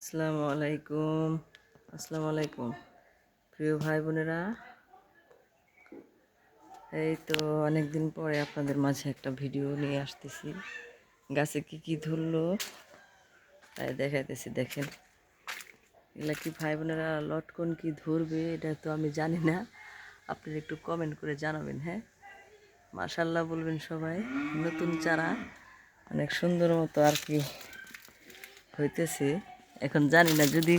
আসসালামু আলাইকুম। প্রিয় ভাই বোনেরা, এই তো অনেকদিন পরে আপনাদের মাঝে একটা ভিডিও নিয়ে আসতেছি। গাছে কি কি ধরলো তাই দেখাইতেছি, দেখেন। এগুলা কি ভাই বোনেরা লটকন কি ধরবে এটা তো আমি জানি না, আপনারা একটু কমেন্ট করে জানাবেন। হ্যাঁ, মাশাল্লাহ বলবেন সবাই। নতুন চারা অনেক সুন্দর মতো আর কি হইতেছে। এখন জানি না, যদি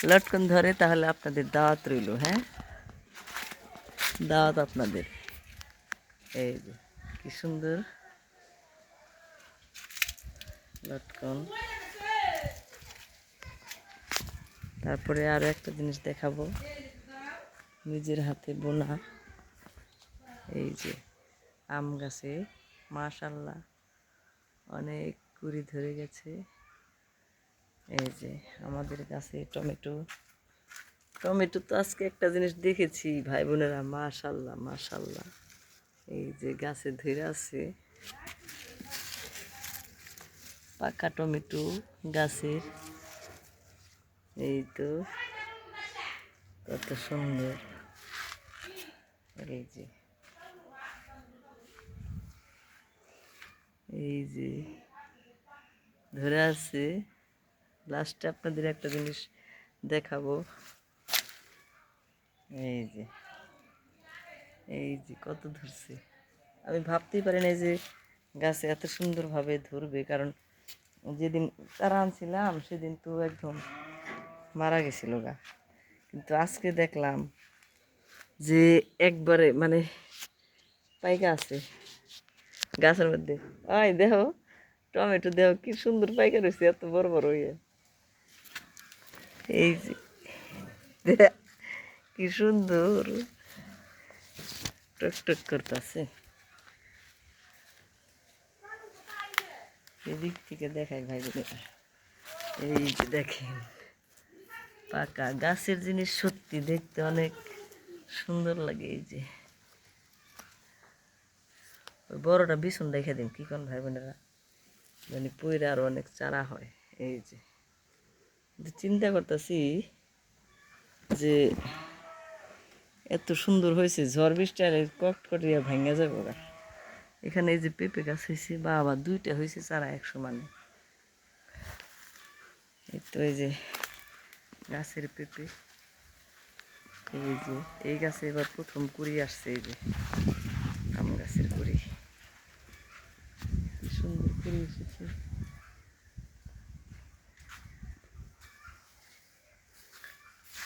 লটকন ধরে তাহলে আপনাদের দাওয়াত রইল। হ্যাঁ, দাওয়াত আপনাদের। এই যে কি সুন্দর লটকন। তারপরে আরো একটা জিনিস দেখাবো, নিজের হাতে বোনা এই যে আম গাছে মাশাল্লাহ অনেক কুড়ি ধরে গেছে। এই যে আমাদের গাছে টমেটো তো আজকে একটা জিনিস দেখেছি ভাই বোনেরা, মাশাল্লাহ মাশাল্লাহ। এই যে গাছে ধরে আছে পাকা টমেটো গাছের। এই তো কত সুন্দর। এই যে ধরে আছে। লাস্টে আপনাদের একটা জিনিস দেখাবো। এই যে কত ধরছে, আমি ভাবতেই পারি না যে গাছে এত সুন্দরভাবে ধরবে। কারণ যেদিন চারা আনছিলাম সেদিন তো একদম মারা গেছিল গা, কিন্তু আজকে দেখলাম যে একবারে মানে পাইকা আছে গাছের মধ্যে। ওই দেখো টমেটো, দেখো কি সুন্দর পাইকা রয়েছে, এত বড় বড় হয়ে। এই যে কি সুন্দর টক টক করতেছে। এদিক থেকে দেখাই ভাই বোনেরা, এই যে দেখেন পাকা গাছের জিনিস সত্যি দেখতে অনেক সুন্দর লাগে। এই যে ওই বড়টা বিছুন রেখে দিন, কি কোন ভাই বোনেরা, মানে পইরে আরো অনেক চারা হয়। এই যে চিন্তা করতেছি যে এত সুন্দর হয়েছে, ঝড় বৃষ্টি আর কটকটিয়া ভাঙা যাবে ওরা। এখানে এই যে পেঁপে গাছ হয়েছে, বাবা দুইটা হয়েছে চারা একশো মানে। এই তো এই যে গাছের পেঁপে। এই যে এই গাছে এবার প্রথম কুড়ি আসছে। এই যে আম গাছের কুড়ি, সুন্দর কুড়ি এসেছে।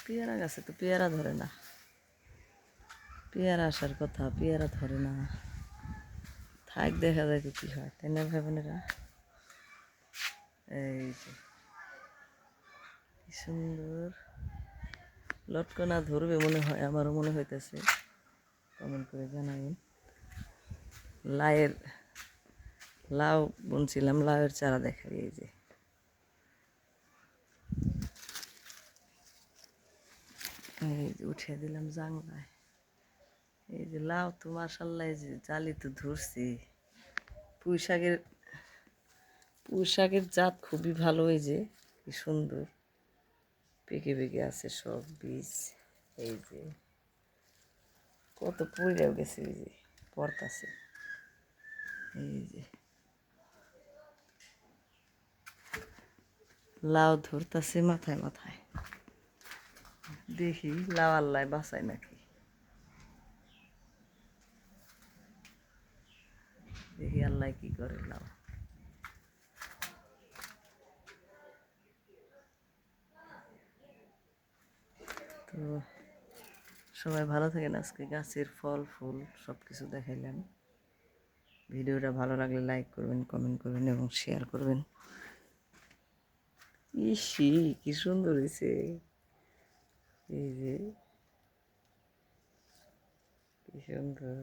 পেয়ারা গাছে তো পেয়ারা ধরে না, পেয়ারা আসার কথা, পেয়ারা ধরে না। থাক, দেখা যায় কি হয়, তাই না ভাই বোনেরা। এই যে কি সুন্দর লটকনা ধরবে মনে হয়, আমারও মনে হইতেছে। কমেন্ট করে জানাবেন। লাউ বুনছিলাম, লাউয়ের চারা দেখাই। এই যে উঠিয়ে দিলাম জাংলায়। এই যে লাউ তো মাশাল্লাহ, এই যে জালি তো ধরছি। পুঁই শাকের জাত খুবই ভালো। এই যে কি সুন্দর পেকে পেকে আছে সব বীজ। এই যে কত পুড়েও গেছে, এই যে পড়তাছে। এই যে লাউ ধরতাছে মাথায় মাথায়। দেখি লাউ আল্লাহ বাঁচায় নাকি, দেখি আল্লাহ কি করে। লাউ তো সবাই ভালো থাকেন। আজকে গাছের ফল ফুল সব কিছু দেখাইলাম। ভিডিওটা ভালো লাগলে লাইক করবেন, কমেন্ট করবেন এবং শেয়ার করবেন। ইসি কি সুন্দর হয়েছে। এই যে কি সুন্দর।